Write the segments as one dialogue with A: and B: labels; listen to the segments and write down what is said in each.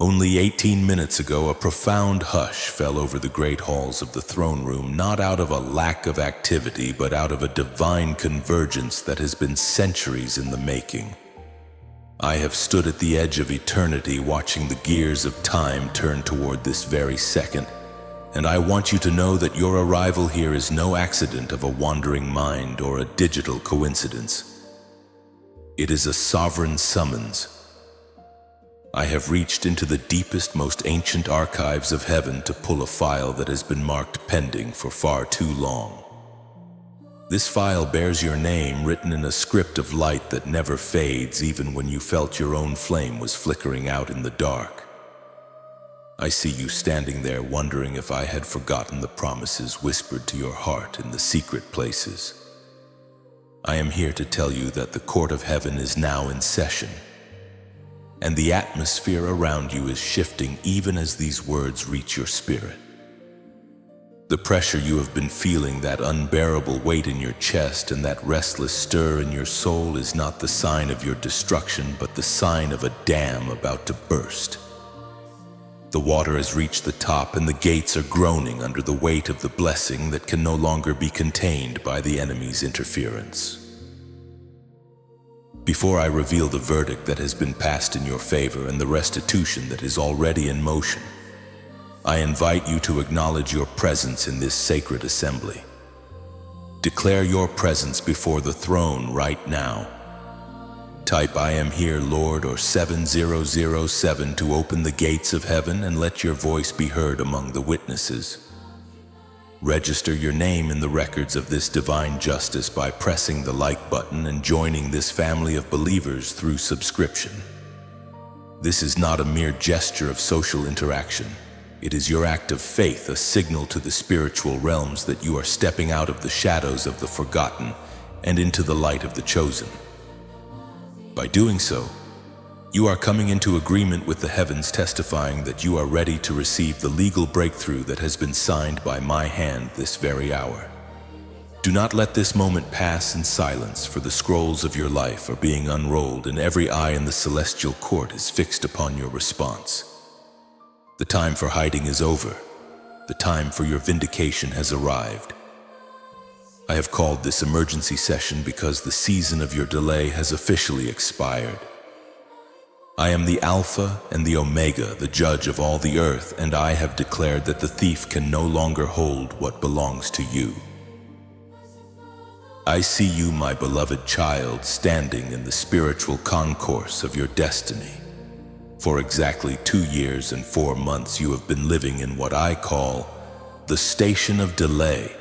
A: Only 18 minutes ago, a profound hush fell over the great halls of the throne room, not out of a lack of activity, but out of a divine convergence that has been centuries in the making. I have stood at the edge of eternity, watching the gears of time turn toward this very second, and I want you to know that your arrival here is no accident of a wandering mind or a digital coincidence. It is a sovereign summons. I have reached into the deepest, most ancient archives of heaven to pull a file that has been marked pending for far too long. This file bears your name written in a script of light that never fades, even when you felt your own flame was flickering out in the dark. I see you standing there wondering if I had forgotten the promises whispered to your heart in the secret places. I am here to tell you that the court of heaven is now in session, and the atmosphere around you is shifting even as these words reach your spirit. The pressure you have been feeling, that unbearable weight in your chest and that restless stir in your soul, is not the sign of your destruction, but the sign of a dam about to burst. The water has reached the top, and the gates are groaning under the weight of the blessing that can no longer be contained by the enemy's interference. Before I reveal the verdict that has been passed in your favor and the restitution that is already in motion, I invite you to acknowledge your presence in this sacred assembly. Declare your presence before the throne right now. Type "I am here, Lord," or 7007 to open the gates of heaven and let your voice be heard among the witnesses. Register your name in the records of this divine justice by pressing the like button and joining this family of believers through subscription. This is not a mere gesture of social interaction. It is your act of faith, a signal to the spiritual realms that you are stepping out of the shadows of the forgotten and into the light of the chosen. By doing so, you are coming into agreement with the heavens, testifying that you are ready to receive the legal breakthrough that has been signed by my hand this very hour. Do not let this moment pass in silence, for the scrolls of your life are being unrolled and every eye in the celestial court is fixed upon your response. The time for hiding is over. The time for your vindication has arrived. I have called this emergency session because the season of your delay has officially expired. I am the Alpha and the Omega, the judge of all the earth, and I have declared that the thief can no longer hold what belongs to you. I see you, my beloved child, standing in the spiritual concourse of your destiny. For exactly 2 years and 4 months you have been living in what I call the station of delay.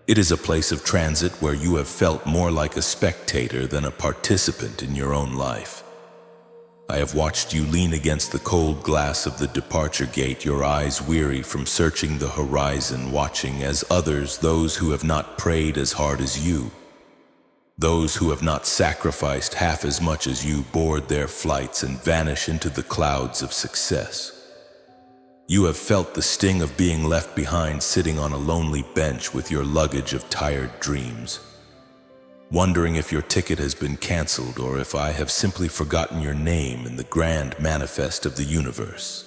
A: It is a place of transit where you have felt more like a spectator than a participant in your own life. I have watched you lean against the cold glass of the departure gate, your eyes weary from searching the horizon, watching as others, those who have not prayed as hard as you, those who have not sacrificed half as much as you, board their flights and vanish into the clouds of success. You have felt the sting of being left behind, sitting on a lonely bench with your luggage of tired dreams, wondering if your ticket has been canceled or if I have simply forgotten your name in the grand manifest of the universe.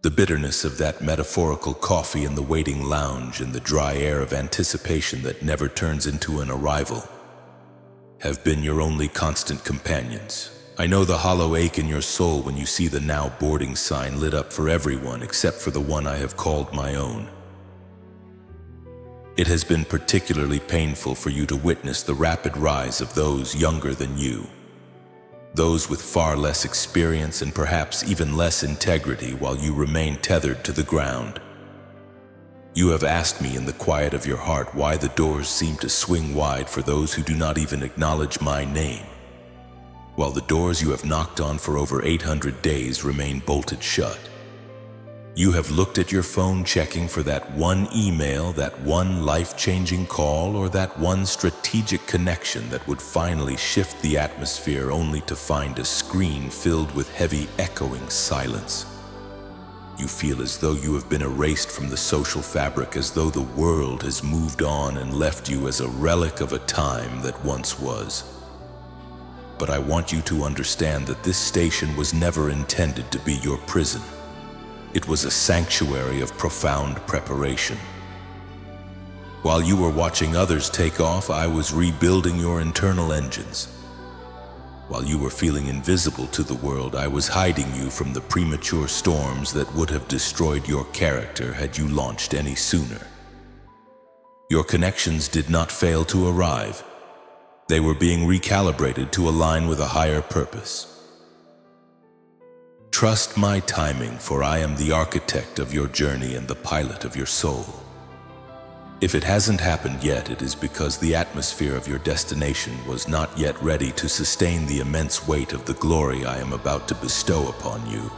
A: The bitterness of that metaphorical coffee in the waiting lounge and the dry air of anticipation that never turns into an arrival have been your only constant companions. I know the hollow ache in your soul when you see the now boarding sign lit up for everyone except for the one I have called my own. It has been particularly painful for you to witness the rapid rise of those younger than you, those with far less experience and perhaps even less integrity, while you remain tethered to the ground. You have asked me in the quiet of your heart why the doors seem to swing wide for those who do not even acknowledge my name, while the doors you have knocked on for over 800 days remain bolted shut. You have looked at your phone, checking for that one email, that one life-changing call, or that one strategic connection that would finally shift the atmosphere, only to find a screen filled with heavy, echoing silence. You feel as though you have been erased from the social fabric, as though the world has moved on and left you as a relic of a time that once was. But I want you to understand that this station was never intended to be your prison. It was a sanctuary of profound preparation. While you were watching others take off, I was rebuilding your internal engines. While you were feeling invisible to the world, I was hiding you from the premature storms that would have destroyed your character had you launched any sooner. Your connections did not fail to arrive. They were being recalibrated to align with a higher purpose. Trust my timing, for I am the architect of your journey and the pilot of your soul. If it hasn't happened yet, it is because the atmosphere of your destination was not yet ready to sustain the immense weight of the glory I am about to bestow upon you.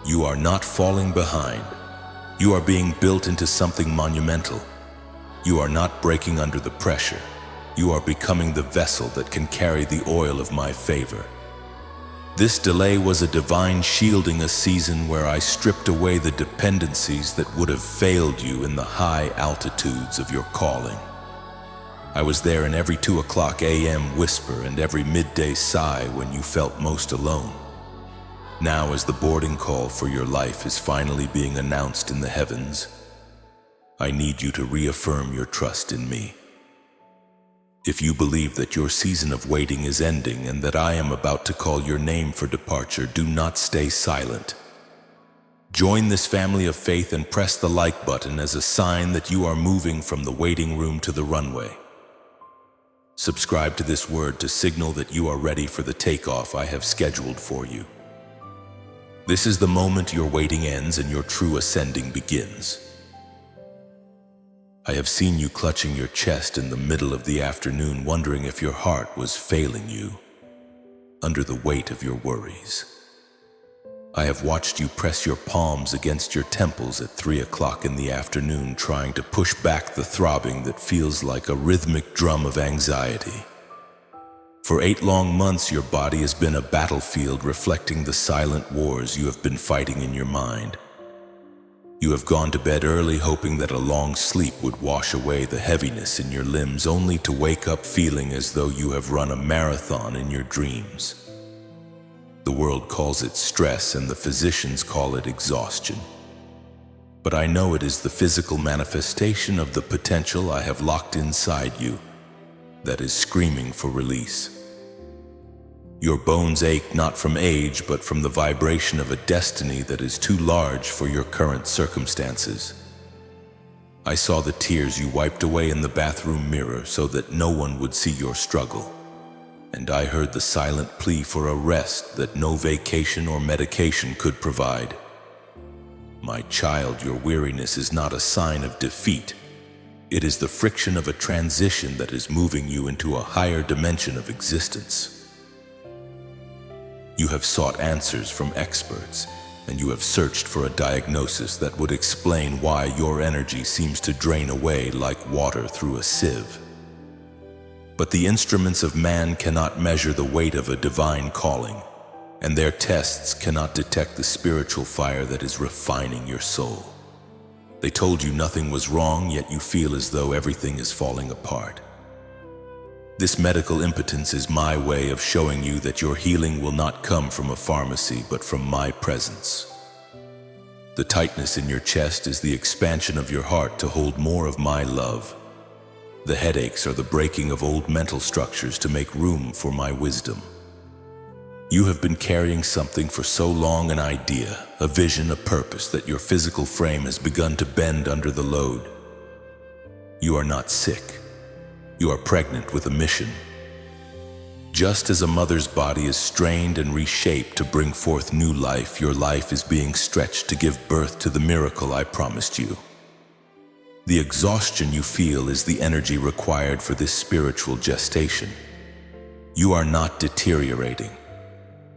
A: You are not falling behind. You are being built into something monumental. You are not breaking under the pressure. You are becoming the vessel that can carry the oil of my favor. This delay was a divine shielding, a season where I stripped away the dependencies that would have failed you in the high altitudes of your calling. I was there in every 2 o'clock a.m. whisper and every midday sigh when you felt most alone. Now, as the boarding call for your life is finally being announced in the heavens, I need you to reaffirm your trust in me. If you believe that your season of waiting is ending and that I am about to call your name for departure, do not stay silent. Join this family of faith and press the like button as a sign that you are moving from the waiting room to the runway. Subscribe to this word to signal that you are ready for the takeoff I have scheduled for you. This is the moment your waiting ends and your true ascending begins. I have seen you clutching your chest in the middle of the afternoon, wondering if your heart was failing you under the weight of your worries. I have watched you press your palms against your temples at 3 o'clock in the afternoon, trying to push back the throbbing that feels like a rhythmic drum of anxiety. For 8 long months, your body has been a battlefield reflecting the silent wars you have been fighting in your mind. You have gone to bed early, hoping that a long sleep would wash away the heaviness in your limbs, only to wake up feeling as though you have run a marathon in your dreams. The world calls it stress and the physicians call it exhaustion. But I know it is the physical manifestation of the potential I have locked inside you that is screaming for release. Your bones ache not from age, but from the vibration of a destiny that is too large for your current circumstances. I saw the tears you wiped away in the bathroom mirror so that no one would see your struggle. And I heard the silent plea for a rest that no vacation or medication could provide. My child, your weariness is not a sign of defeat. It is the friction of a transition that is moving you into a higher dimension of existence. You have sought answers from experts, and you have searched for a diagnosis that would explain why your energy seems to drain away like water through a sieve. But the instruments of man cannot measure the weight of a divine calling, and their tests cannot detect the spiritual fire that is refining your soul. They told you nothing was wrong, yet you feel as though everything is falling apart. This medical impotence is my way of showing you that your healing will not come from a pharmacy, but from my presence. The tightness in your chest is the expansion of your heart to hold more of my love. The headaches are the breaking of old mental structures to make room for my wisdom. You have been carrying something for so long, an idea, a vision, a purpose, that your physical frame has begun to bend under the load. You are not sick. You are pregnant with a mission. Just as a mother's body is strained and reshaped to bring forth new life, your life is being stretched to give birth to the miracle I promised you. The exhaustion you feel is the energy required for this spiritual gestation. You are not deteriorating.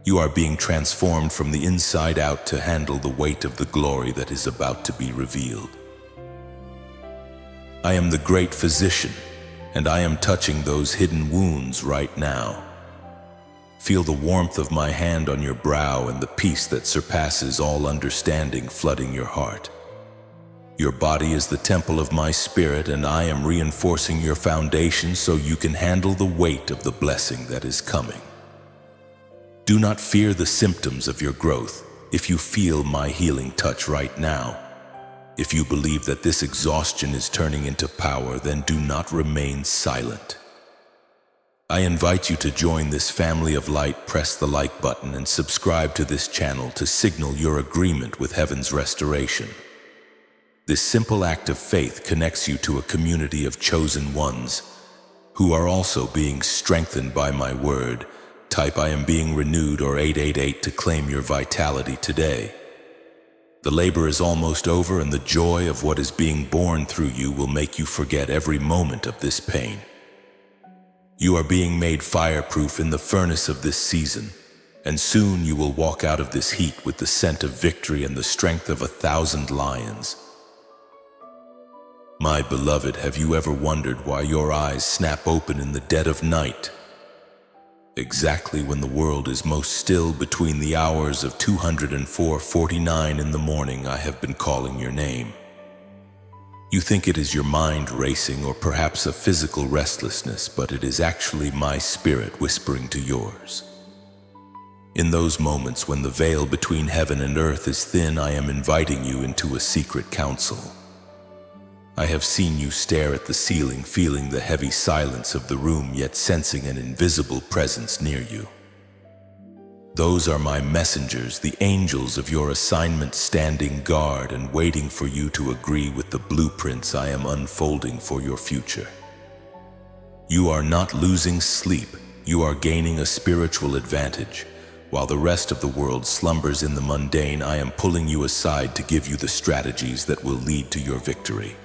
A: You are being transformed from the inside out to handle the weight of the glory that is about to be revealed. I am the great physician, and I am touching those hidden wounds right now. Feel the warmth of my hand on your brow and the peace that surpasses all understanding flooding your heart. Your body is the temple of my spirit, and I am reinforcing your foundation so you can handle the weight of the blessing that is coming. Do not fear the symptoms of your growth if you feel my healing touch right now. If you believe that this exhaustion is turning into power, then do not remain silent. I invite you to join this family of light. Press the like button and subscribe to this channel to signal your agreement with heaven's restoration. This simple act of faith connects you to a community of chosen ones who are also being strengthened by my word. Type "I am being renewed" or 888 to claim your vitality today. The labor is almost over, and the joy of what is being born through you will make you forget every moment of this pain. You are being made fireproof in the furnace of this season, and soon you will walk out of this heat with the scent of victory and the strength of 1,000 lions. My beloved, have you ever wondered why your eyes snap open in the dead of night? Exactly when the world is most still, between the hours of 204:49 in the morning, I have been calling your name. You think it is your mind racing or perhaps a physical restlessness, but it is actually my spirit whispering to yours. In those moments when the veil between heaven and earth is thin, I am inviting you into a secret council. I have seen you stare at the ceiling, feeling the heavy silence of the room, yet sensing an invisible presence near you. Those are my messengers, the angels of your assignment, standing guard and waiting for you to agree with the blueprints I am unfolding for your future. You are not losing sleep, you are gaining a spiritual advantage. While the rest of the world slumbers in the mundane, I am pulling you aside to give you the strategies that will lead to your victory.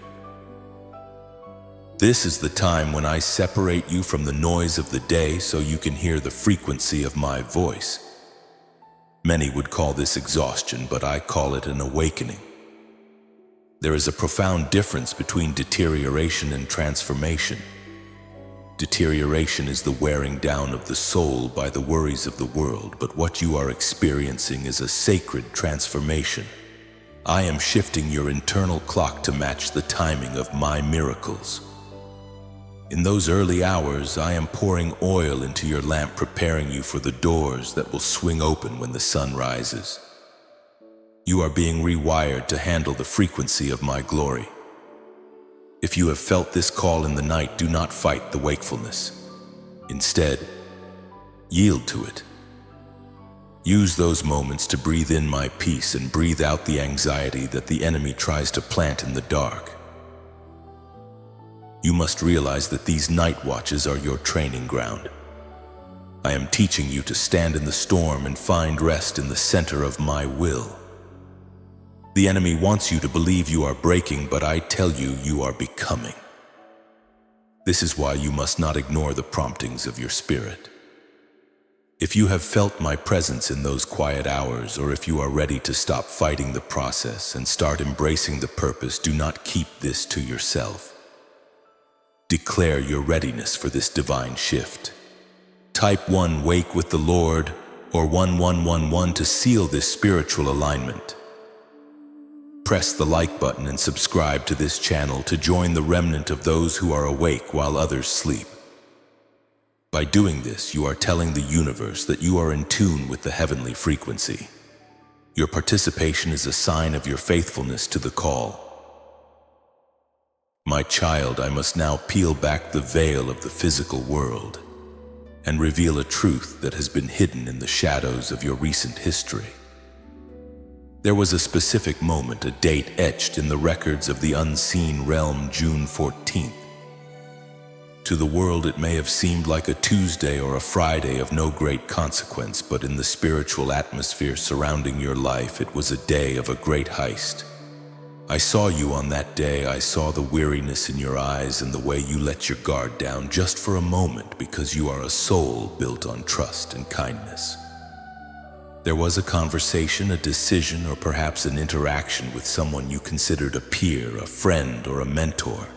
A: This is the time when I separate you from the noise of the day so you can hear the frequency of my voice. Many would call this exhaustion, but I call it an awakening. There is a profound difference between deterioration and transformation. Deterioration is the wearing down of the soul by the worries of the world, but what you are experiencing is a sacred transformation. I am shifting your internal clock to match the timing of my miracles. In those early hours, I am pouring oil into your lamp, preparing you for the doors that will swing open when the sun rises. You are being rewired to handle the frequency of my glory. If you have felt this call in the night, do not fight the wakefulness. Instead, yield to it. Use those moments to breathe in my peace and breathe out the anxiety that the enemy tries to plant in the dark. You must realize that these night watches are your training ground. I am teaching you to stand in the storm and find rest in the center of my will. The enemy wants you to believe you are breaking, but I tell you, you are becoming. This is why you must not ignore the promptings of your spirit. If you have felt my presence in those quiet hours, or if you are ready to stop fighting the process and start embracing the purpose, do not keep this to yourself. Declare your readiness for this divine shift. Type 1 "Wake with the Lord" or 1111 to seal this spiritual alignment. Press the like button and subscribe to this channel to join the remnant of those who are awake while others sleep. By doing this, you are telling the universe that you are in tune with the heavenly frequency. Your participation is a sign of your faithfulness to the call. My child, I must now peel back the veil of the physical world and reveal a truth that has been hidden in the shadows of your recent history. There was a specific moment, a date etched in the records of the unseen realm, June 14th. To the world, it may have seemed like a Tuesday or a Friday of no great consequence, but in the spiritual atmosphere surrounding your life, it was a day of a great heist. I saw you on that day. I saw the weariness in your eyes and the way you let your guard down just for a moment, because you are a soul built on trust and kindness. There was a conversation, a decision, or perhaps an interaction with someone you considered a peer, a friend, or a mentor.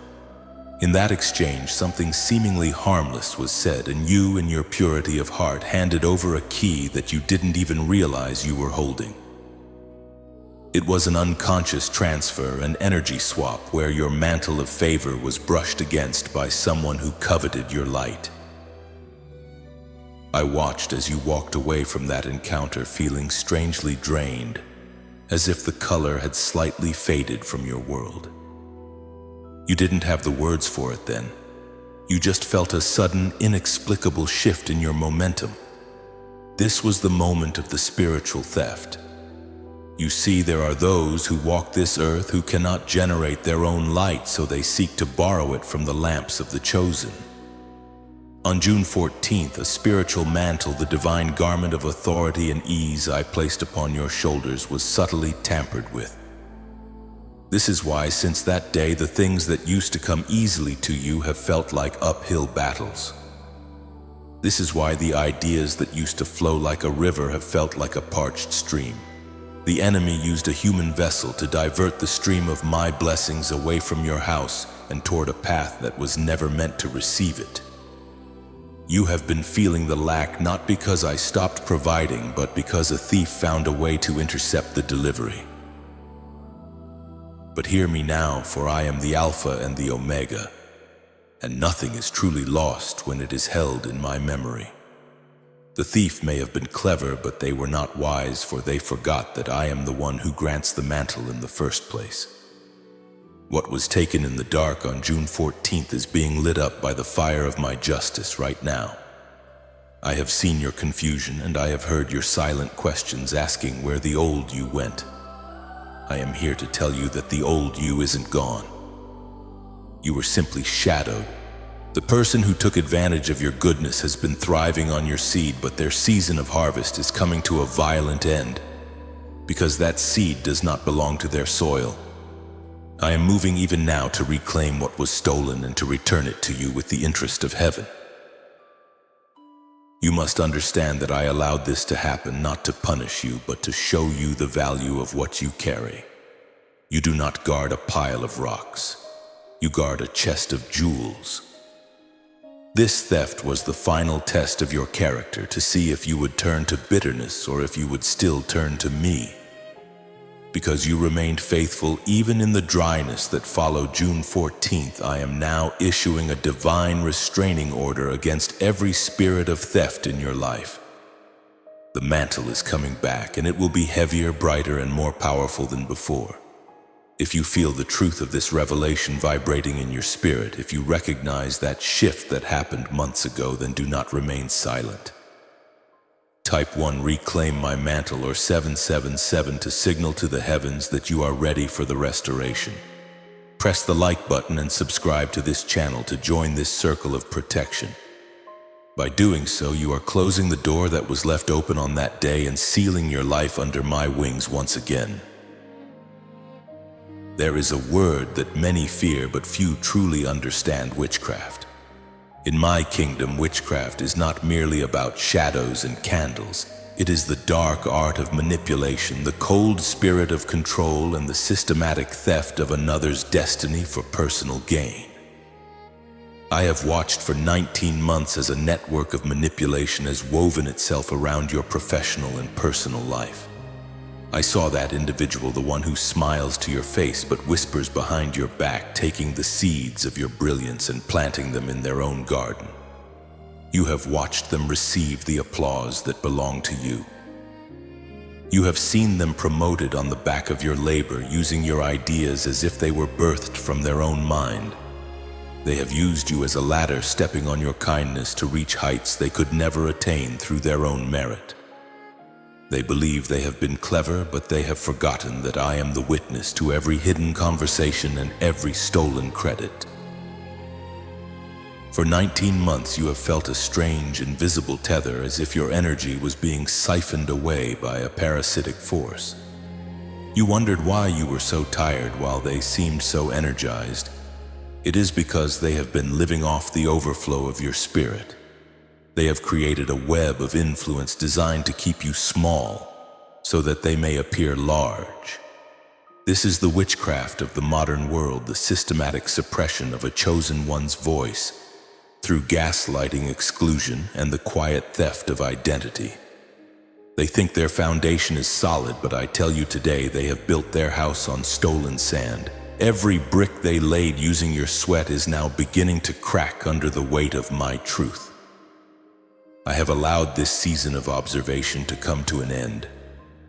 A: In that exchange, something seemingly harmless was said, and you, in your purity of heart, handed over a key that you didn't even realize you were holding. It was an unconscious transfer, an energy swap where your mantle of favor was brushed against by someone who coveted your light. I watched as you walked away from that encounter feeling strangely drained, as if the color had slightly faded from your world. You didn't have the words for it then. You just felt a sudden, inexplicable shift in your momentum. This was the moment of the spiritual theft. You see, there are those who walk this earth who cannot generate their own light, so they seek to borrow it from the lamps of the chosen. On June 14th, a spiritual mantle, the divine garment of authority and ease I placed upon your shoulders, was subtly tampered with. This is why, since that day, the things that used to come easily to you have felt like uphill battles. This is why the ideas that used to flow like a river have felt like a parched stream. The enemy used a human vessel to divert the stream of my blessings away from your house and toward a path that was never meant to receive it. You have been feeling the lack not because I stopped providing, but because a thief found a way to intercept the delivery. But hear me now, for I am the Alpha and the Omega, and nothing is truly lost when it is held in my memory. The thief may have been clever, but they were not wise, for they forgot that I am the one who grants the mantle in the first place. What was taken in the dark on June 14th is being lit up by the fire of my justice right now. I have seen your confusion, and I have heard your silent questions asking where the old you went. I am here to tell you that the old you isn't gone. You were simply shadowed. The person who took advantage of your goodness has been thriving on your seed, but their season of harvest is coming to a violent end, because that seed does not belong to their soil. I am moving even now to reclaim what was stolen and to return it to you with the interest of heaven. You must understand that I allowed this to happen not to punish you, but to show you the value of what you carry. You do not guard a pile of rocks. You guard a chest of jewels. This theft was the final test of your character, to see if you would turn to bitterness or if you would still turn to me. Because you remained faithful even in the dryness that followed June 14th, I am now issuing a divine restraining order against every spirit of theft in your life. The mantle is coming back, and it will be heavier, brighter, and more powerful than before. If you feel the truth of this revelation vibrating in your spirit, if you recognize that shift that happened months ago, then do not remain silent. Type 1, reclaim my mantle, or 777 to signal to the heavens that you are ready for the restoration. Press the like button and subscribe to this channel to join this circle of protection. By doing so, you are closing the door that was left open on that day and sealing your life under my wings once again. There is a word that many fear, but few truly understand: witchcraft. In my kingdom, witchcraft is not merely about shadows and candles. It is the dark art of manipulation, the cold spirit of control, and the systematic theft of another's destiny for personal gain. I have watched for 19 months as a network of manipulation has woven itself around your professional and personal life. I saw that individual, the one who smiles to your face but whispers behind your back, taking the seeds of your brilliance and planting them in their own garden. You have watched them receive the applause that belonged to you. You have seen them promoted on the back of your labor, using your ideas as if they were birthed from their own mind. They have used you as a ladder, stepping on your kindness to reach heights they could never attain through their own merit. They believe they have been clever, but they have forgotten that I am the witness to every hidden conversation and every stolen credit. For 19 months, you have felt a strange, invisible tether, as if your energy was being siphoned away by a parasitic force. You wondered why you were so tired while they seemed so energized. It is because they have been living off the overflow of your spirit. They have created a web of influence designed to keep you small, so that they may appear large. This is the witchcraft of the modern world, the systematic suppression of a chosen one's voice, through gaslighting, exclusion, and the quiet theft of identity. They think their foundation is solid, but I tell you today they have built their house on stolen sand. Every brick they laid using your sweat is now beginning to crack under the weight of my truth. I have allowed this season of observation to come to an end.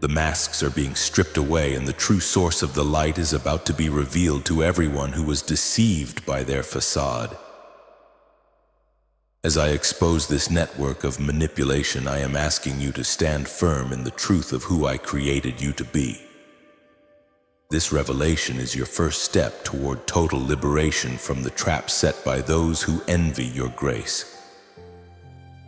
A: The masks are being stripped away, and the true source of the light is about to be revealed to everyone who was deceived by their facade. As I expose this network of manipulation, I am asking you to stand firm in the truth of who I created you to be. This revelation is your first step toward total liberation from the trap set by those who envy your grace.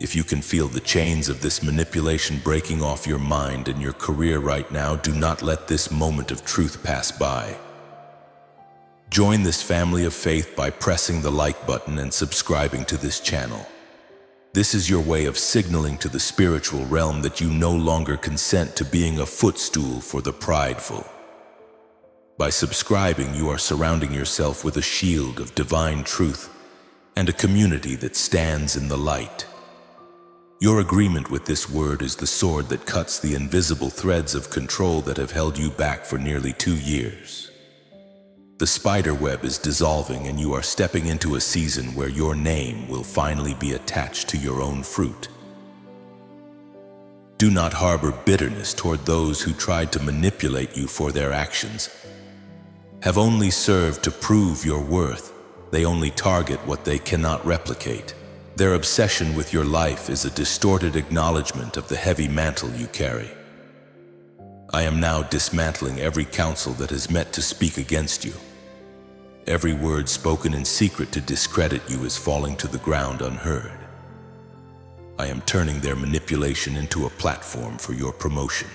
A: If you can feel the chains of this manipulation breaking off your mind and your career right now, do not let this moment of truth pass by. Join this family of faith by pressing the like button and subscribing to this channel. This is your way of signaling to the spiritual realm that you no longer consent to being a footstool for the prideful. By subscribing, you are surrounding yourself with a shield of divine truth and a community that stands in the light. Your agreement with this word is the sword that cuts the invisible threads of control that have held you back for nearly 2 years. The spider web is dissolving, and you are stepping into a season where your name will finally be attached to your own fruit. Do not harbor bitterness toward those who tried to manipulate you, for their actions have only served to prove your worth. They only target what they cannot replicate. Their obsession with your life is a distorted acknowledgement of the heavy mantle you carry. I am now dismantling every counsel that has met to speak against you. Every word spoken in secret to discredit you is falling to the ground unheard. I am turning their manipulation into a platform for your promotion.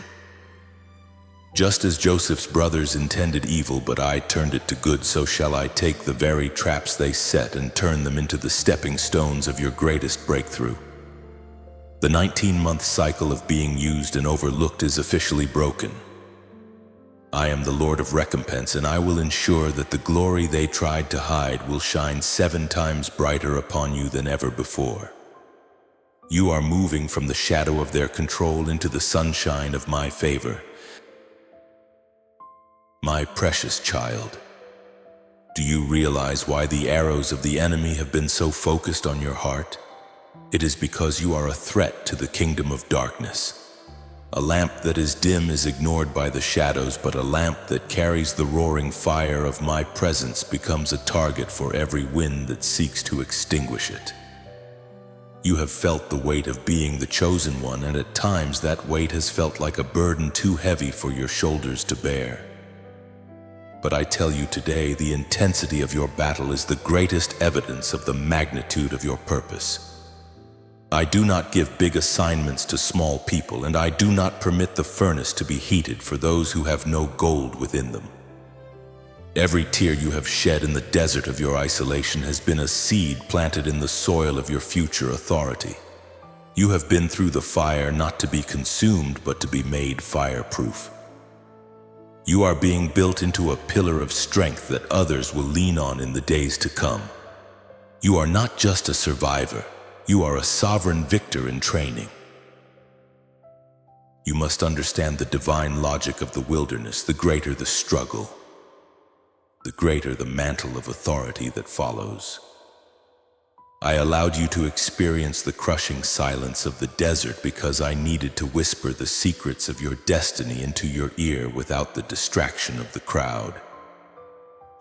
A: Just as Joseph's brothers intended evil, but I turned it to good, so shall I take the very traps they set and turn them into the stepping stones of your greatest breakthrough. The 19-month cycle of being used and overlooked is officially broken. I am the Lord of recompense, and I will ensure that the glory they tried to hide will shine 7 times brighter upon you than ever before. You are moving from the shadow of their control into the sunshine of my favor. My precious child, do you realize why the arrows of the enemy have been so focused on your heart? It is because you are a threat to the kingdom of darkness. A lamp that is dim is ignored by the shadows, but a lamp that carries the roaring fire of my presence becomes a target for every wind that seeks to extinguish it. You have felt the weight of being the chosen one, and at times that weight has felt like a burden too heavy for your shoulders to bear. But I tell you today, the intensity of your battle is the greatest evidence of the magnitude of your purpose. I do not give big assignments to small people, and I do not permit the furnace to be heated for those who have no gold within them. Every tear you have shed in the desert of your isolation has been a seed planted in the soil of your future authority. You have been through the fire not to be consumed, but to be made fireproof. You are being built into a pillar of strength that others will lean on in the days to come. You are not just a survivor, you are a sovereign victor in training. You must understand the divine logic of the wilderness. The greater the struggle, the greater the mantle of authority that follows. I allowed you to experience the crushing silence of the desert because I needed to whisper the secrets of your destiny into your ear without the distraction of the crowd.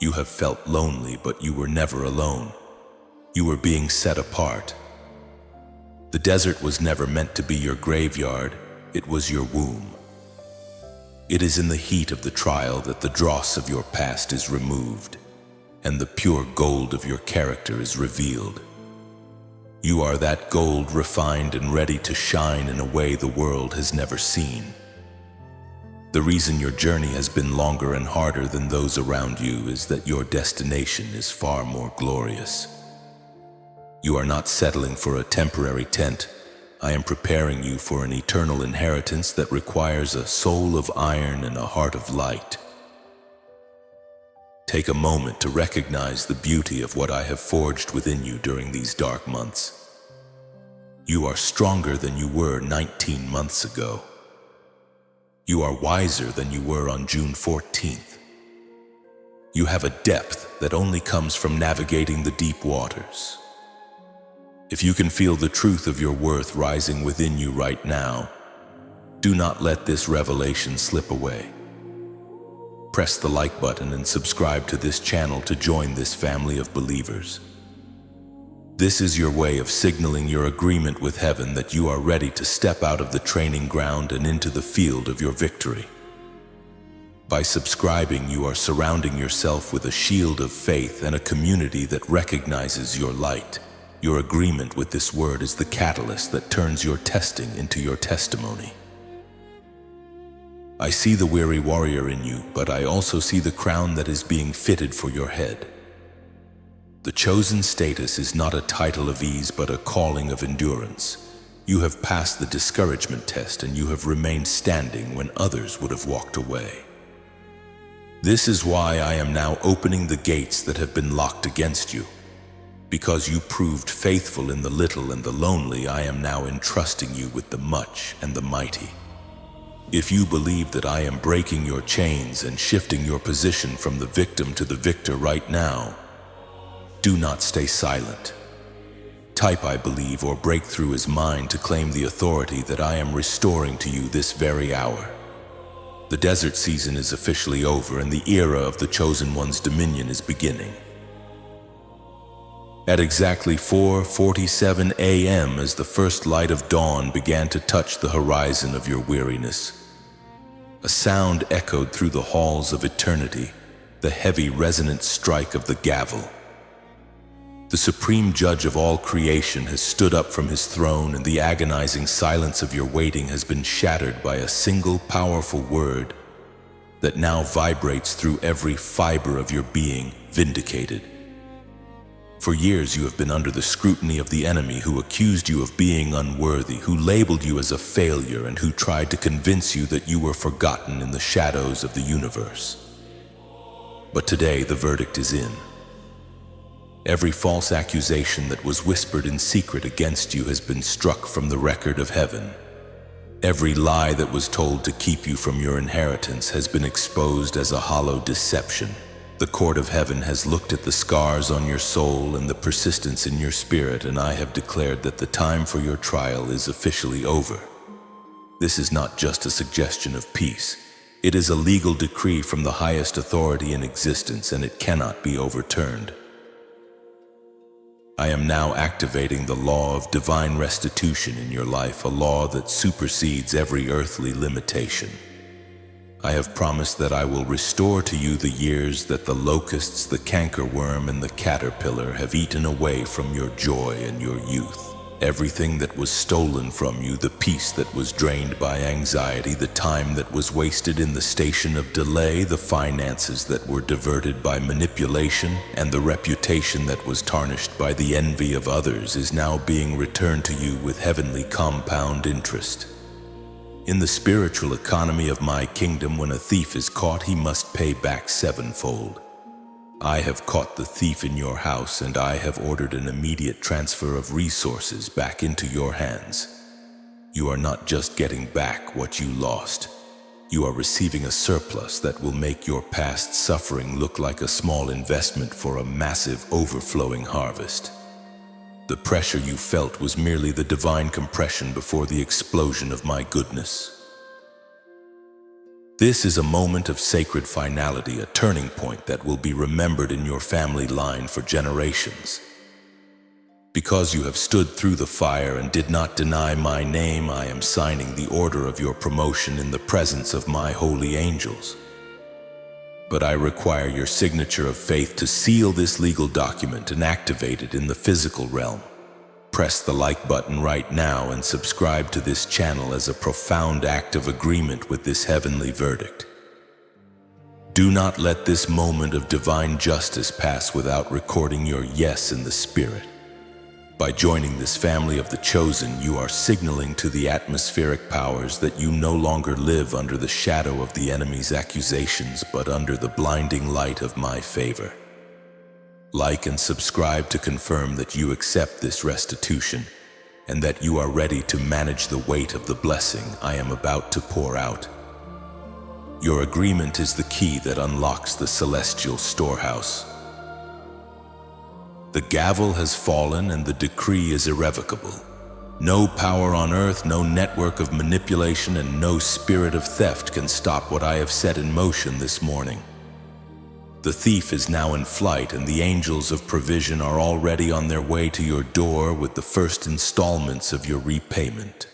A: You have felt lonely, but you were never alone. You were being set apart. The desert was never meant to be your graveyard, it was your womb. It is in the heat of the trial that the dross of your past is removed, and the pure gold of your character is revealed. You are that gold, refined and ready to shine in a way the world has never seen. The reason your journey has been longer and harder than those around you is that your destination is far more glorious. You are not settling for a temporary tent. I am preparing you for an eternal inheritance that requires a soul of iron and a heart of light. Take a moment to recognize the beauty of what I have forged within you during these dark months. You are stronger than you were 19 months ago. You are wiser than you were on June 14th. You have a depth that only comes from navigating the deep waters. If you can feel the truth of your worth rising within you right now, do not let this revelation slip away. Press the like button and subscribe to this channel to join this family of believers. This is your way of signaling your agreement with heaven that you are ready to step out of the training ground and into the field of your victory. By subscribing, you are surrounding yourself with a shield of faith and a community that recognizes your light. Your agreement with this word is the catalyst that turns your testing into your testimony. I see the weary warrior in you, but I also see the crown that is being fitted for your head. The chosen status is not a title of ease, but a calling of endurance. You have passed the discouragement test and you have remained standing when others would have walked away. This is why I am now opening the gates that have been locked against you. Because you proved faithful in the little and the lonely, I am now entrusting you with the much and the mighty. If you believe that I am breaking your chains and shifting your position from the victim to the victor right now, do not stay silent. Type "I believe" or "breakthrough" is mine to claim the authority that I am restoring to you this very hour. The desert season is officially over and the era of the chosen one's dominion is beginning. At exactly 4:47 a.m., as the first light of dawn began to touch the horizon of your weariness, a sound echoed through the halls of eternity, the heavy resonant strike of the gavel. The supreme judge of all creation has stood up from his throne, and the agonizing silence of your waiting has been shattered by a single powerful word that now vibrates through every fiber of your being: vindicated. For years you have been under the scrutiny of the enemy, who accused you of being unworthy, who labeled you as a failure, and who tried to convince you that you were forgotten in the shadows of the universe. But today the verdict is in. Every false accusation that was whispered in secret against you has been struck from the record of heaven. Every lie that was told to keep you from your inheritance has been exposed as a hollow deception. The court of heaven has looked at the scars on your soul and the persistence in your spirit, and I have declared that the time for your trial is officially over. This is not just a suggestion of peace. It is a legal decree from the highest authority in existence, and it cannot be overturned. I am now activating the law of divine restitution in your life, a law that supersedes every earthly limitation. I have promised that I will restore to you the years that the locusts, the cankerworm, and the caterpillar have eaten away from your joy and your youth. Everything that was stolen from you, the peace that was drained by anxiety, the time that was wasted in the station of delay, the finances that were diverted by manipulation, and the reputation that was tarnished by the envy of others, is now being returned to you with heavenly compound interest. In the spiritual economy of my kingdom, when a thief is caught, he must pay back sevenfold. I have caught the thief in your house, and I have ordered an immediate transfer of resources back into your hands. You are not just getting back what you lost. You are receiving a surplus that will make your past suffering look like a small investment for a massive overflowing harvest. The pressure you felt was merely the divine compression before the explosion of my goodness. This is a moment of sacred finality, a turning point that will be remembered in your family line for generations. Because you have stood through the fire and did not deny my name, I am signing the order of your promotion in the presence of my holy angels. But I require your signature of faith to seal this legal document and activate it in the physical realm. Press the like button right now and subscribe to this channel as a profound act of agreement with this heavenly verdict. Do not let this moment of divine justice pass without recording your yes in the spirit. By joining this family of the chosen, you are signaling to the atmospheric powers that you no longer live under the shadow of the enemy's accusations, but under the blinding light of my favor. Like and subscribe to confirm that you accept this restitution and that you are ready to manage the weight of the blessing I am about to pour out. Your agreement is the key that unlocks the celestial storehouse. The gavel has fallen and the decree is irrevocable. No power on earth, no network of manipulation, and no spirit of theft can stop what I have set in motion this morning. The thief is now in flight, and the angels of provision are already on their way to your door with the first installments of your repayment.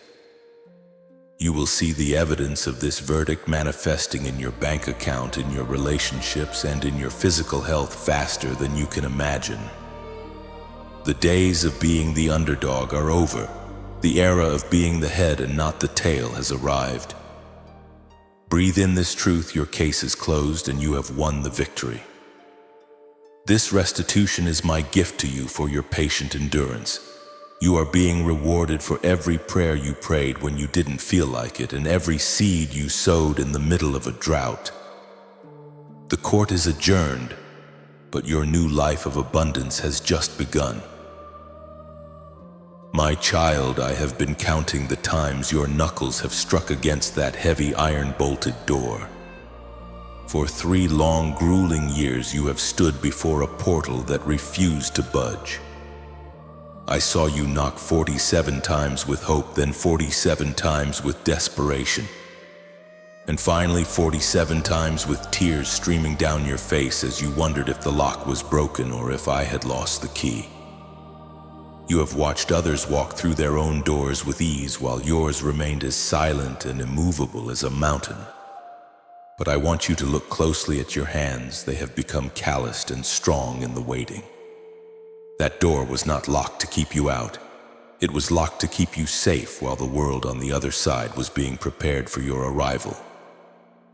A: You will see the evidence of this verdict manifesting in your bank account, in your relationships, and in your physical health faster than you can imagine. The days of being the underdog are over. The era of being the head and not the tail has arrived. Breathe in this truth: your case is closed and you have won the victory. This restitution is my gift to you for your patient endurance. You are being rewarded for every prayer you prayed when you didn't feel like it, and every seed you sowed in the middle of a drought. The court is adjourned, but your new life of abundance has just begun. My child, I have been counting the times your knuckles have struck against that heavy iron-bolted door. For 3 long, grueling years you have stood before a portal that refused to budge. I saw you knock 47 times with hope, then 47 times with desperation, and finally 47 times with tears streaming down your face as you wondered if the lock was broken or if I had lost the key. You have watched others walk through their own doors with ease while yours remained as silent and immovable as a mountain. But I want you to look closely at your hands. They have become calloused and strong in the waiting. That door was not locked to keep you out. It was locked to keep you safe while the world on the other side was being prepared for your arrival.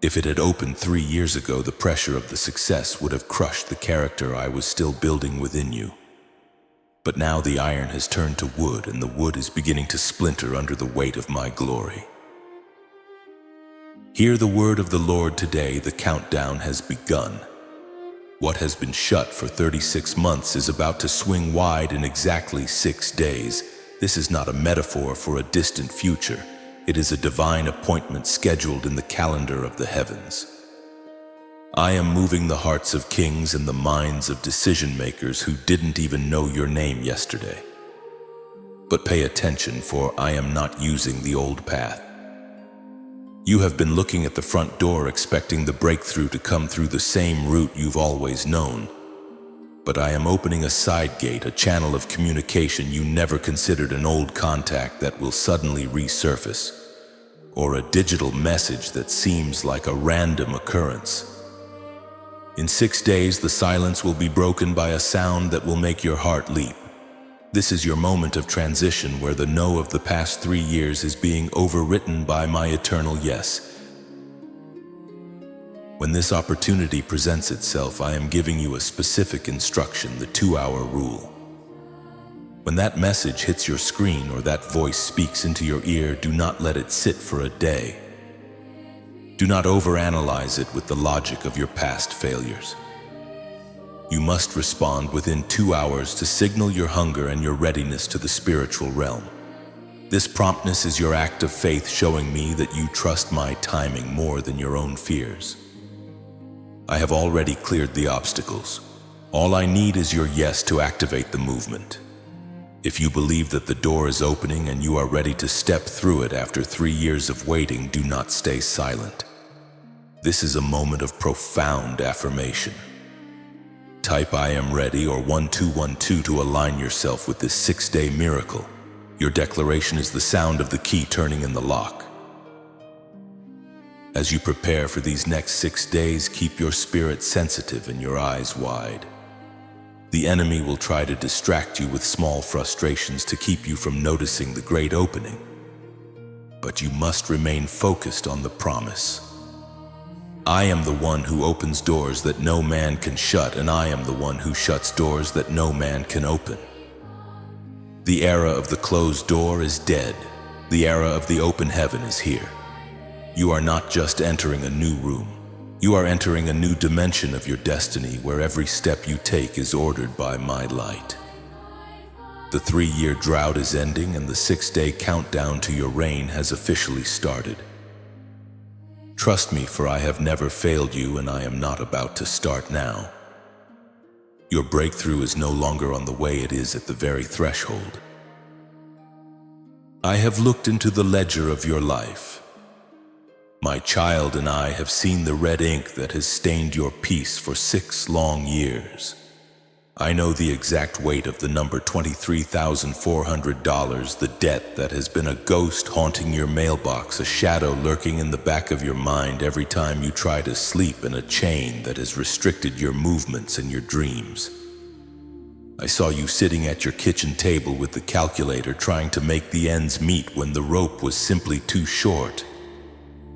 A: If it had opened 3 years ago, the pressure of the success would have crushed the character I was still building within you. But now the iron has turned to wood, and the wood is beginning to splinter under the weight of my glory. Hear the word of the Lord today. The countdown has begun. What has been shut for 36 months is about to swing wide in exactly 6 days. This is not a metaphor for a distant future. It is a divine appointment scheduled in the calendar of the heavens. I am moving the hearts of kings and the minds of decision-makers who didn't even know your name yesterday. But pay attention, for I am not using the old path. You have been looking at the front door expecting the breakthrough to come through the same route you've always known. But I am opening a side gate, a channel of communication you never considered, an old contact that will suddenly resurface, or a digital message that seems like a random occurrence. In 6 days, the silence will be broken by a sound that will make your heart leap. This is your moment of transition, where the no of the past 3 years is being overwritten by my eternal yes. When this opportunity presents itself, I am giving you a specific instruction, the 2-hour rule. When that message hits your screen or that voice speaks into your ear, do not let it sit for a day. Do not overanalyze it with the logic of your past failures. You must respond within 2 hours to signal your hunger and your readiness to the spiritual realm. This promptness is your act of faith, showing me that you trust my timing more than your own fears. I have already cleared the obstacles. All I need is your yes to activate the movement. If you believe that the door is opening and you are ready to step through it after 3 years of waiting, do not stay silent. This is a moment of profound affirmation. Type "I am ready" or 1212 to align yourself with this 6-day miracle. Your declaration is the sound of the key turning in the lock. As you prepare for these next 6 days, keep your spirit sensitive and your eyes wide. The enemy will try to distract you with small frustrations to keep you from noticing the great opening. But you must remain focused on the promise. I am the one who opens doors that no man can shut, and I am the one who shuts doors that no man can open. The era of the closed door is dead. The era of the open heaven is here. You are not just entering a new room. You are entering a new dimension of your destiny, where every step you take is ordered by my light. The 3-year drought is ending, and the 6-day countdown to your reign has officially started. Trust me, for I have never failed you, and I am not about to start now. Your breakthrough is no longer on the way, it is at the very threshold. I have looked into the ledger of your life. My child and I have seen the red ink that has stained your peace for 6 long years. I know the exact weight of the number $23,400, the debt that has been a ghost haunting your mailbox, a shadow lurking in the back of your mind every time you try to sleep, and a chain that has restricted your movements and your dreams. I saw you sitting at your kitchen table with the calculator trying to make the ends meet when the rope was simply too short.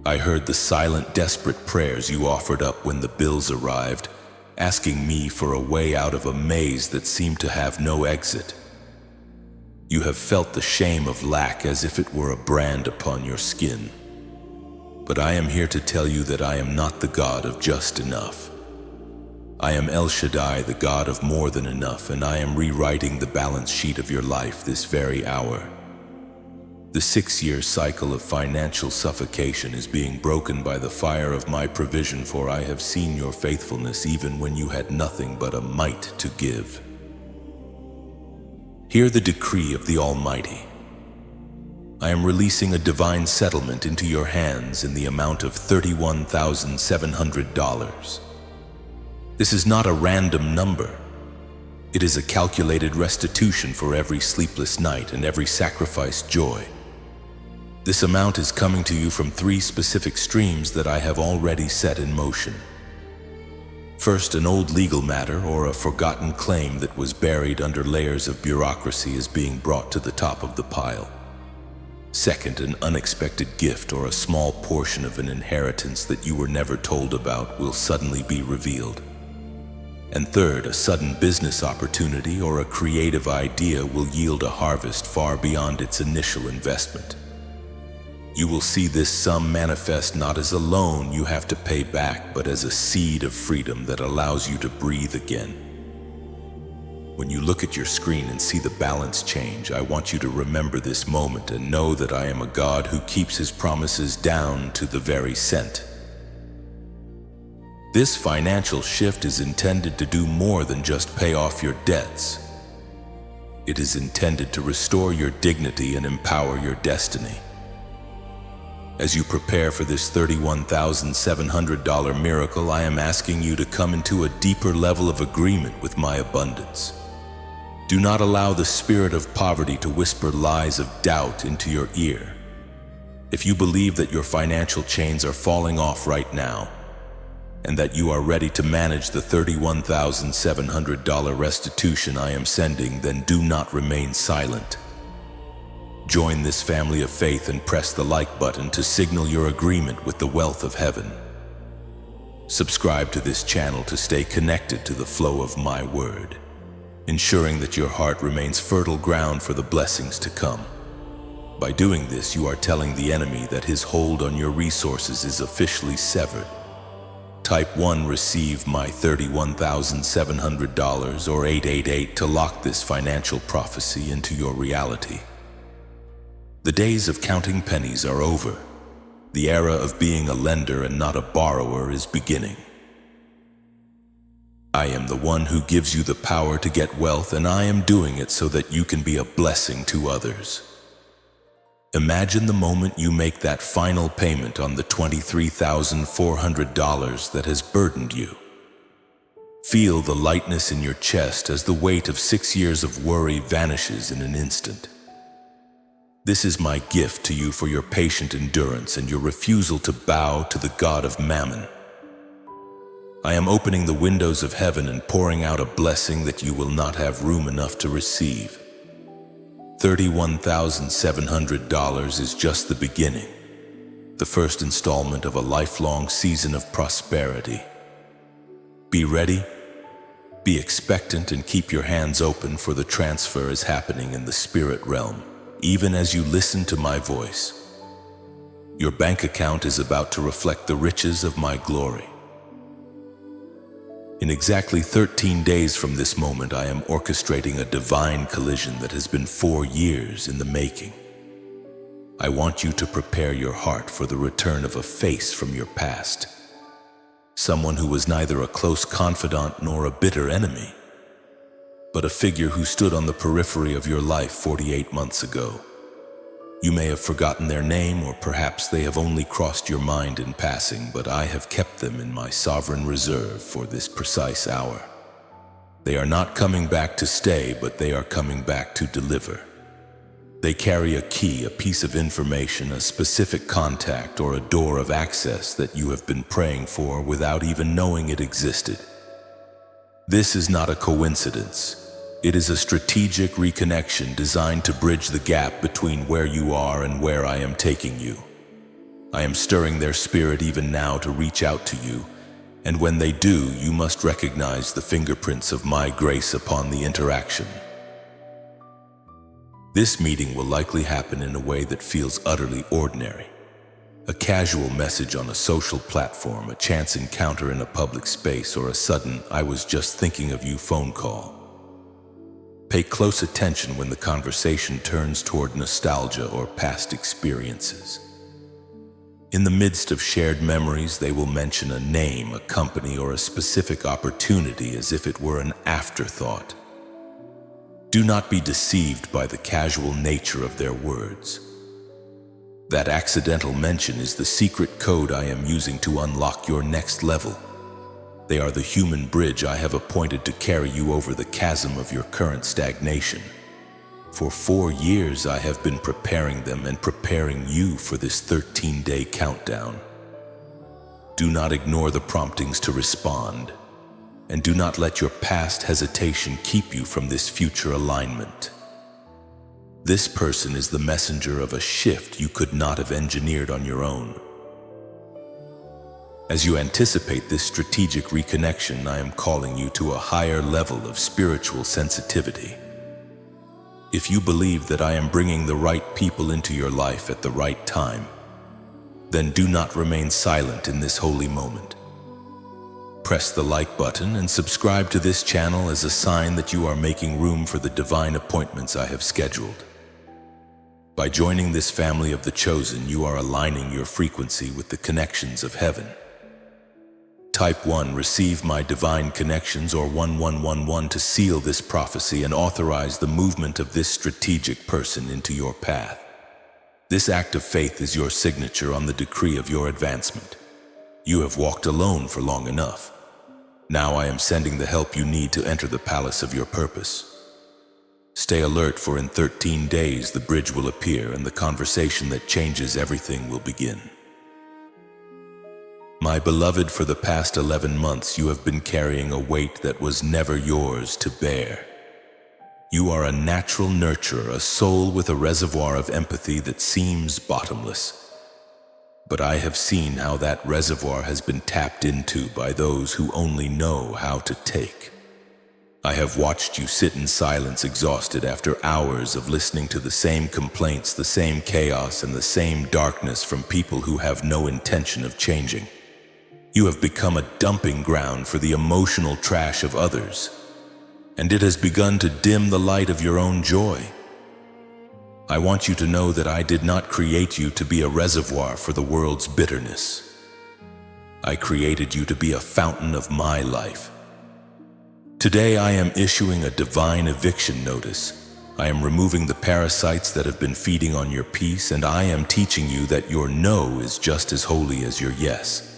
A: I heard the silent, desperate prayers you offered up when the bills arrived, asking me for a way out of a maze that seemed to have no exit. You have felt the shame of lack as if it were a brand upon your skin. But I am here to tell you that I am not the God of just enough. I am El Shaddai, the God of more than enough, and I am rewriting the balance sheet of your life this very hour. The 6-year cycle of financial suffocation is being broken by the fire of my provision, for I have seen your faithfulness even when you had nothing but a mite to give. Hear the decree of the Almighty. I am releasing a divine settlement into your hands in the amount of $31,700. This is not a random number. It is a calculated restitution for every sleepless night and every sacrificed joy. This amount is coming to you from 3 specific streams that I have already set in motion. First, an old legal matter or a forgotten claim that was buried under layers of bureaucracy is being brought to the top of the pile. Second, an unexpected gift or a small portion of an inheritance that you were never told about will suddenly be revealed. And third, a sudden business opportunity or a creative idea will yield a harvest far beyond its initial investment. You will see this sum manifest not as a loan you have to pay back, but as a seed of freedom that allows you to breathe again. When you look at your screen and see the balance change, I want you to remember this moment and know that I am a God who keeps his promises down to the very cent. This financial shift is intended to do more than just pay off your debts. It is intended to restore your dignity and empower your destiny. As you prepare for this $31,700 miracle, I am asking you to come into a deeper level of agreement with my abundance. Do not allow the spirit of poverty to whisper lies of doubt into your ear. If you believe that your financial chains are falling off right now, and that you are ready to manage the $31,700 restitution I am sending, then do not remain silent. Join this family of faith and press the like button to signal your agreement with the wealth of heaven. Subscribe to this channel to stay connected to the flow of my word, ensuring that your heart remains fertile ground for the blessings to come. By doing this, you are telling the enemy that his hold on your resources is officially severed. Type 1, receive my $31,700 or 888 to lock this financial prophecy into your reality. The days of counting pennies are over. The era of being a lender and not a borrower is beginning. I am the one who gives you the power to get wealth, and I am doing it so that you can be a blessing to others. Imagine the moment you make that final payment on the $23,400 that has burdened you. Feel the lightness in your chest as the weight of 6 years of worry vanishes in an instant. This is my gift to you for your patient endurance and your refusal to bow to the god of Mammon. I am opening the windows of heaven and pouring out a blessing that you will not have room enough to receive. $31,700 is just the beginning, the first installment of a lifelong season of prosperity. Be ready, be expectant, and keep your hands open, for the transfer is happening in the spirit realm. Even as you listen to my voice, your bank account is about to reflect the riches of my glory. In exactly 13 days from this moment, I am orchestrating a divine collision that has been 4 years in the making. I want you to prepare your heart for the return of a face from your past. Someone who was neither a close confidant nor a bitter enemy, but a figure who stood on the periphery of your life 48 months ago. You may have forgotten their name, or perhaps they have only crossed your mind in passing, but I have kept them in my sovereign reserve for this precise hour. They are not coming back to stay, but they are coming back to deliver. They carry a key, a piece of information, a specific contact, or a door of access that you have been praying for without even knowing it existed. This is not a coincidence. It is a strategic reconnection designed to bridge the gap between where you are and where I am taking you. I am stirring their spirit even now to reach out to you, and when they do, you must recognize the fingerprints of my grace upon the interaction. This meeting will likely happen in a way that feels utterly ordinary. A casual message on a social platform, a chance encounter in a public space, or a sudden "I was just thinking of you" phone call. Pay close attention when the conversation turns toward nostalgia or past experiences. In the midst of shared memories, they will mention a name, a company, or a specific opportunity as if it were an afterthought. Do not be deceived by the casual nature of their words. That accidental mention is the secret code I am using to unlock your next level. They are the human bridge I have appointed to carry you over the chasm of your current stagnation. For 4 years I have been preparing them and preparing you for this 13-day countdown. Do not ignore the promptings to respond, and do not let your past hesitation keep you from this future alignment. This person is the messenger of a shift you could not have engineered on your own. As you anticipate this strategic reconnection, I am calling you to a higher level of spiritual sensitivity. If you believe that I am bringing the right people into your life at the right time, then do not remain silent in this holy moment. Press the like button and subscribe to this channel as a sign that you are making room for the divine appointments I have scheduled. By joining this family of the chosen, you are aligning your frequency with the connections of heaven. Type 1, receive my divine connections, or 1111 to seal this prophecy and authorize the movement of this strategic person into your path. This act of faith is your signature on the decree of your advancement. You have walked alone for long enough. Now I am sending the help you need to enter the palace of your purpose. Stay alert, for in 13 days the bridge will appear and the conversation that changes everything will begin. My beloved, for the past 11 months you have been carrying a weight that was never yours to bear. You are a natural nurturer, a soul with a reservoir of empathy that seems bottomless. But I have seen how that reservoir has been tapped into by those who only know how to take. I have watched you sit in silence, exhausted after hours of listening to the same complaints, the same chaos, and the same darkness from people who have no intention of changing. You have become a dumping ground for the emotional trash of others, and it has begun to dim the light of your own joy. I want you to know that I did not create you to be a reservoir for the world's bitterness. I created you to be a fountain of my life. Today I am issuing a divine eviction notice. I am removing the parasites that have been feeding on your peace, and I am teaching you that your no is just as holy as your yes.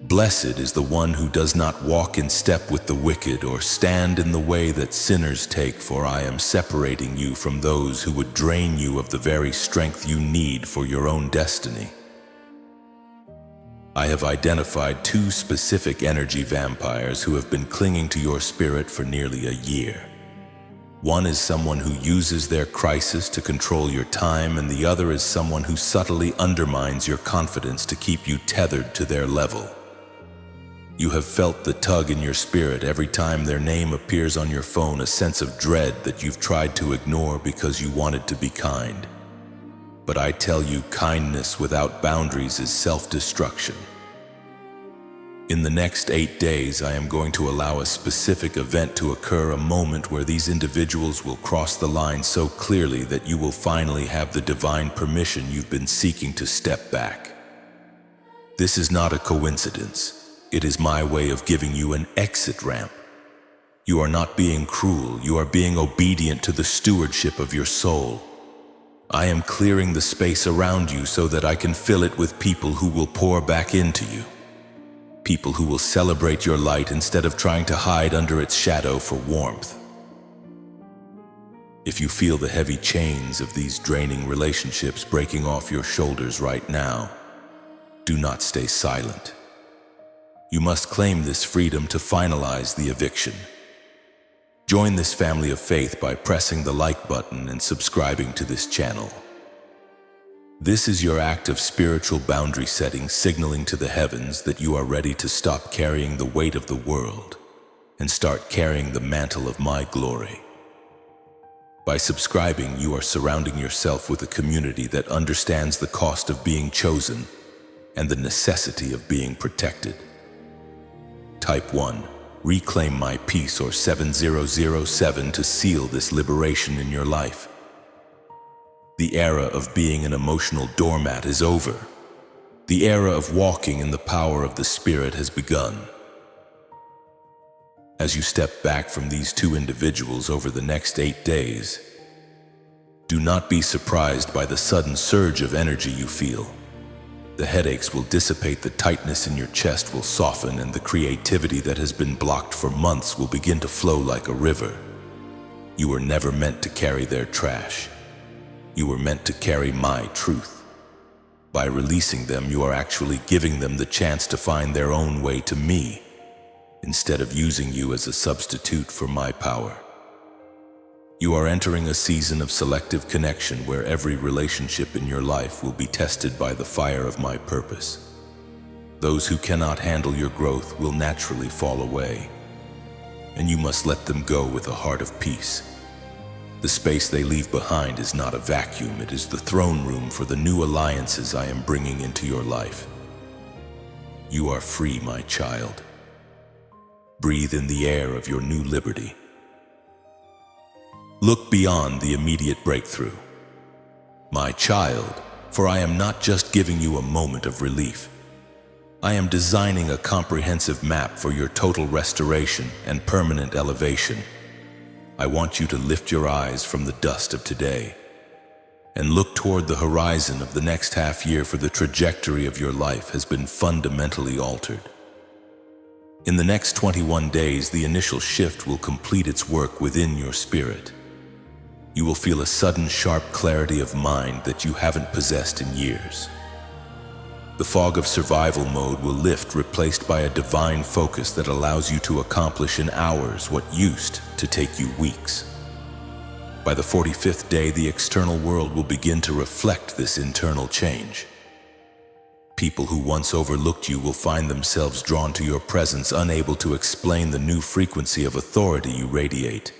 A: Blessed is the one who does not walk in step with the wicked or stand in the way that sinners take, for I am separating you from those who would drain you of the very strength you need for your own destiny. I have identified 2 specific energy vampires who have been clinging to your spirit for nearly a year. One is someone who uses their crisis to control your time, and the other is someone who subtly undermines your confidence to keep you tethered to their level. You have felt the tug in your spirit every time their name appears on your phone, a sense of dread that you've tried to ignore because you wanted to be kind. But I tell you, kindness without boundaries is self-destruction. In the next 8 days, I am going to allow a specific event to occur, a moment where these individuals will cross the line so clearly that you will finally have the divine permission you've been seeking to step back. This is not a coincidence. It is my way of giving you an exit ramp. You are not being cruel, you are being obedient to the stewardship of your soul. I am clearing the space around you so that I can fill it with people who will pour back into you. People who will celebrate your light instead of trying to hide under its shadow for warmth. If you feel the heavy chains of these draining relationships breaking off your shoulders right now, do not stay silent. You must claim this freedom to finalize the eviction. Join this family of faith by pressing the like button and subscribing to this channel. This is your act of spiritual boundary setting, signaling to the heavens that you are ready to stop carrying the weight of the world and start carrying the mantle of my glory. By subscribing, you are surrounding yourself with a community that understands the cost of being chosen and the necessity of being protected. Type 1. Reclaim my peace, or 7007 to seal this liberation in your life. The era of being an emotional doormat is over. The era of walking in the power of the Spirit has begun. As you step back from these two individuals over the next 8 days, do not be surprised by the sudden surge of energy you feel. The headaches will dissipate, the tightness in your chest will soften, and the creativity that has been blocked for months will begin to flow like a river. You were never meant to carry their trash. You were meant to carry my truth. By releasing them, you are actually giving them the chance to find their own way to me, instead of using you as a substitute for my power. You are entering a season of selective connection where every relationship in your life will be tested by the fire of my purpose. Those who cannot handle your growth will naturally fall away, and you must let them go with a heart of peace. The space they leave behind is not a vacuum, it is the throne room for the new alliances I am bringing into your life. You are free, my child. Breathe in the air of your new liberty. Look beyond the immediate breakthrough, my child, for I am not just giving you a moment of relief. I am designing a comprehensive map for your total restoration and permanent elevation. I want you to lift your eyes from the dust of today and look toward the horizon of the next half year, for the trajectory of your life has been fundamentally altered. In the next 21 days, the initial shift will complete its work within your spirit. You will feel a sudden, sharp clarity of mind that you haven't possessed in years. The fog of survival mode will lift, replaced by a divine focus that allows you to accomplish in hours what used to take you weeks. By the 45th day, the external world will begin to reflect this internal change. People who once overlooked you will find themselves drawn to your presence, unable to explain the new frequency of authority you radiate.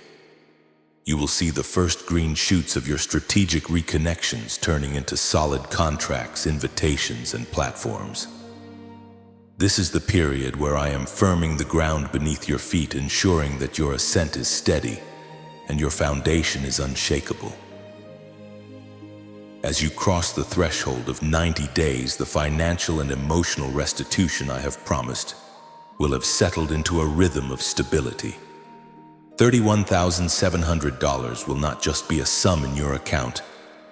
A: You will see the first green shoots of your strategic reconnections turning into solid contracts, invitations, and platforms. This is the period where I am firming the ground beneath your feet, ensuring that your ascent is steady and your foundation is unshakable. As you cross the threshold of 90 days, the financial and emotional restitution I have promised will have settled into a rhythm of stability. $31,700 will not just be a sum in your account,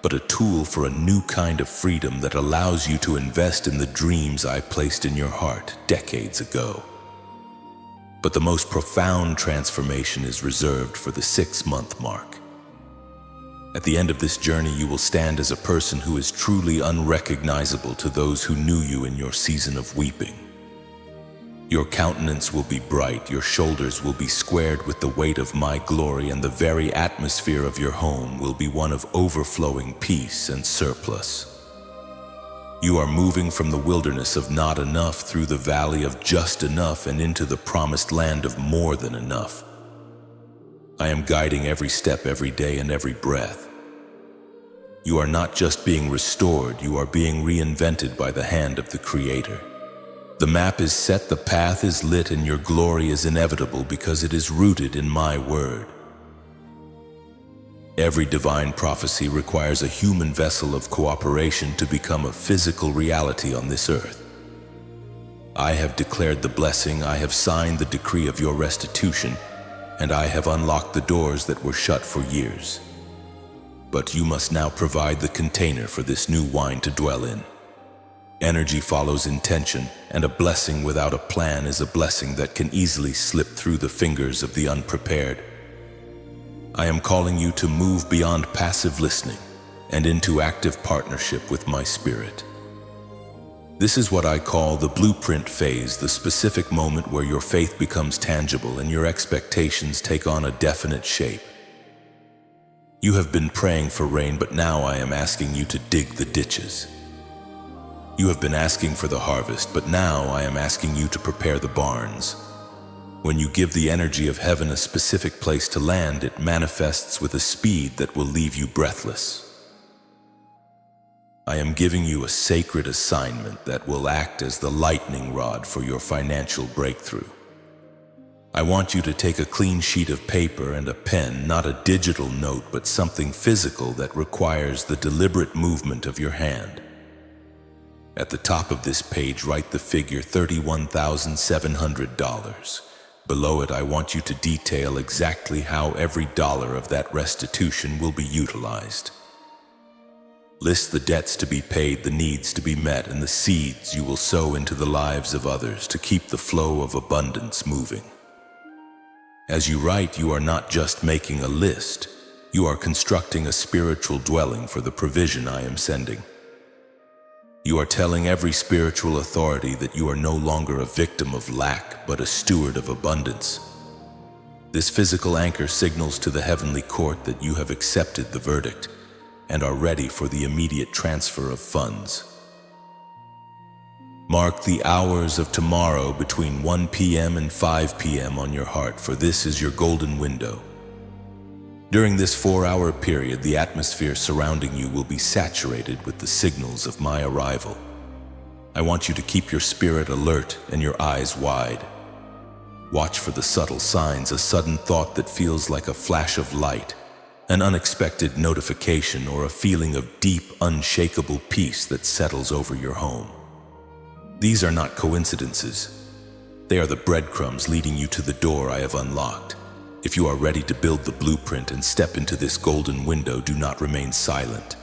A: but a tool for a new kind of freedom that allows you to invest in the dreams I placed in your heart decades ago. But the most profound transformation is reserved for the 6-month mark. At the end of this journey, you will stand as a person who is truly unrecognizable to those who knew you in your season of weeping. Your countenance will be bright, your shoulders will be squared with the weight of my glory, and the very atmosphere of your home will be one of overflowing peace and surplus. You are moving from the wilderness of not enough through the valley of just enough and into the promised land of more than enough. I am guiding every step, every day, and every breath. You are not just being restored, you are being reinvented by the hand of the Creator. The map is set, the path is lit, and your glory is inevitable because it is rooted in my word. Every divine prophecy requires a human vessel of cooperation to become a physical reality on this earth. I have declared the blessing, I have signed the decree of your restitution, and I have unlocked the doors that were shut for years. But you must now provide the container for this new wine to dwell in. Energy follows intention, and a blessing without a plan is a blessing that can easily slip through the fingers of the unprepared. I am calling you to move beyond passive listening and into active partnership with my spirit. This is what I call the blueprint phase, the specific moment where your faith becomes tangible and your expectations take on a definite shape. You have been praying for rain, but now I am asking you to dig the ditches. You have been asking for the harvest, but now I am asking you to prepare the barns. When you give the energy of heaven a specific place to land, it manifests with a speed that will leave you breathless. I am giving you a sacred assignment that will act as the lightning rod for your financial breakthrough. I want you to take a clean sheet of paper and a pen, not a digital note, but something physical that requires the deliberate movement of your hand. At the top of this page, write the figure $31,700. Below it, I want you to detail exactly how every dollar of that restitution will be utilized. List the debts to be paid, the needs to be met, and the seeds you will sow into the lives of others to keep the flow of abundance moving. As you write, you are not just making a list, you are constructing a spiritual dwelling for the provision I am sending. You are telling every spiritual authority that you are no longer a victim of lack, but a steward of abundance. This physical anchor signals to the heavenly court that you have accepted the verdict and are ready for the immediate transfer of funds. Mark the hours of tomorrow between 1 p.m. and 5 p.m. on your heart, for this is your golden window. During this 4-hour period, the atmosphere surrounding you will be saturated with the signals of my arrival. I want you to keep your spirit alert and your eyes wide. Watch for the subtle signs, a sudden thought that feels like a flash of light, an unexpected notification, or a feeling of deep, unshakable peace that settles over your home. These are not coincidences. They are the breadcrumbs leading you to the door I have unlocked. If you are ready to build the blueprint and step into this golden window, do not remain silent.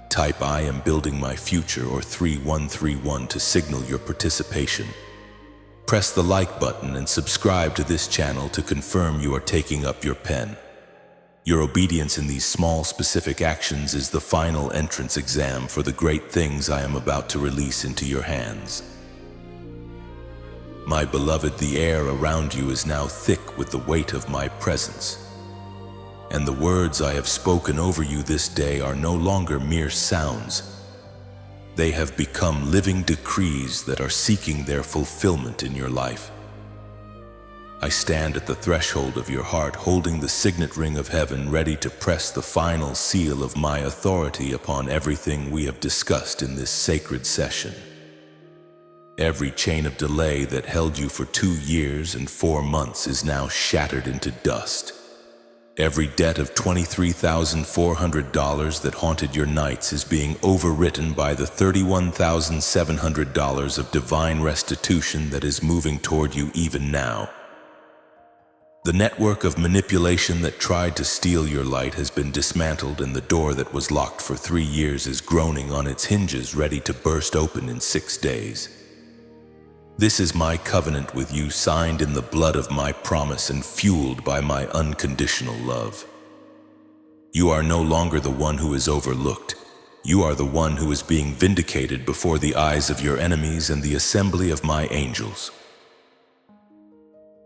A: Type "I am building my future" or 3131 to signal your participation. Press the like button and subscribe to this channel to confirm you are taking up your pen. Your obedience in these small, specific actions is the final entrance exam for the great things I am about to release into your hands. My beloved, the air around you is now thick with the weight of my presence. And the words I have spoken over you this day are no longer mere sounds. They have become living decrees that are seeking their fulfillment in your life. I stand at the threshold of your heart, holding the signet ring of heaven, ready to press the final seal of my authority upon everything we have discussed in this sacred session. Every chain of delay that held you for 2 years and 4 months is now shattered into dust. Every debt of $23,400 that haunted your nights is being overwritten by the $31,700 of divine restitution that is moving toward you even now. The network of manipulation that tried to steal your light has been dismantled, and the door that was locked for 3 years is groaning on its hinges, ready to burst open in 6 days. This is my covenant with you, signed in the blood of my promise and fueled by my unconditional love. You are no longer the one who is overlooked. You are the one who is being vindicated before the eyes of your enemies and the assembly of my angels.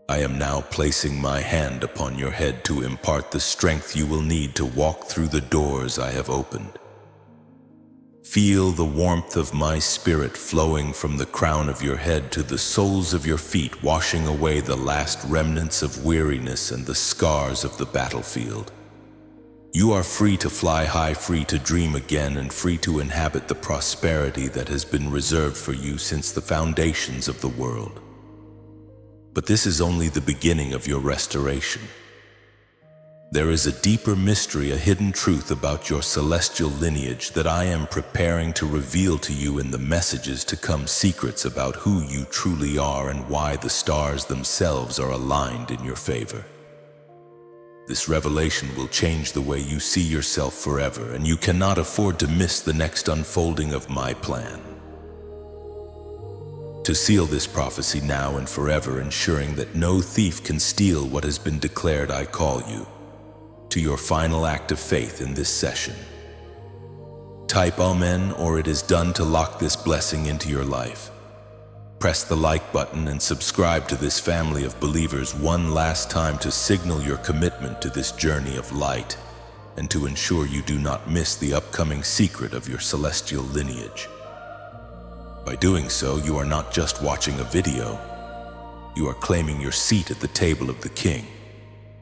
A: I am now placing my hand upon your head to impart the strength you will need to walk through the doors I have opened. Feel the warmth of my spirit flowing from the crown of your head to the soles of your feet, washing away the last remnants of weariness and the scars of the battlefield. You are free to fly high, free to dream again, and free to inhabit the prosperity that has been reserved for you since the foundations of the world. But this is only the beginning of your restoration. There is a deeper mystery, a hidden truth about your celestial lineage that I am preparing to reveal to you in the messages to come, secrets about who you truly are and why the stars themselves are aligned in your favor. This revelation will change the way you see yourself forever, and you cannot afford to miss the next unfolding of my plan. To seal this prophecy now and forever, ensuring that no thief can steal what has been declared, I call you to your final act of faith in this session. Type Amen, or it is done, to lock this blessing into your life. Press the like button and subscribe to this family of believers one last time to signal your commitment to this journey of light and to ensure you do not miss the upcoming secret of your celestial lineage. By doing so, you are not just watching a video, you are claiming your seat at the table of the King.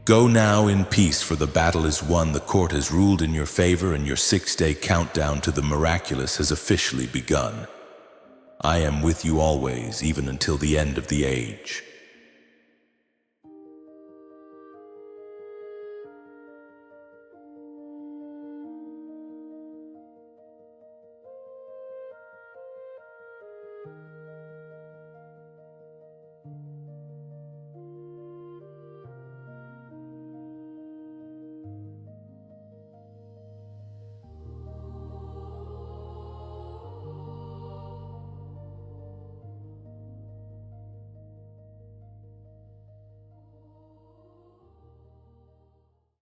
A: Go now in peace, for the battle is won, the court has ruled in your favor, and your 6-day countdown to the miraculous has officially begun. I am with you always, even until the end of the age.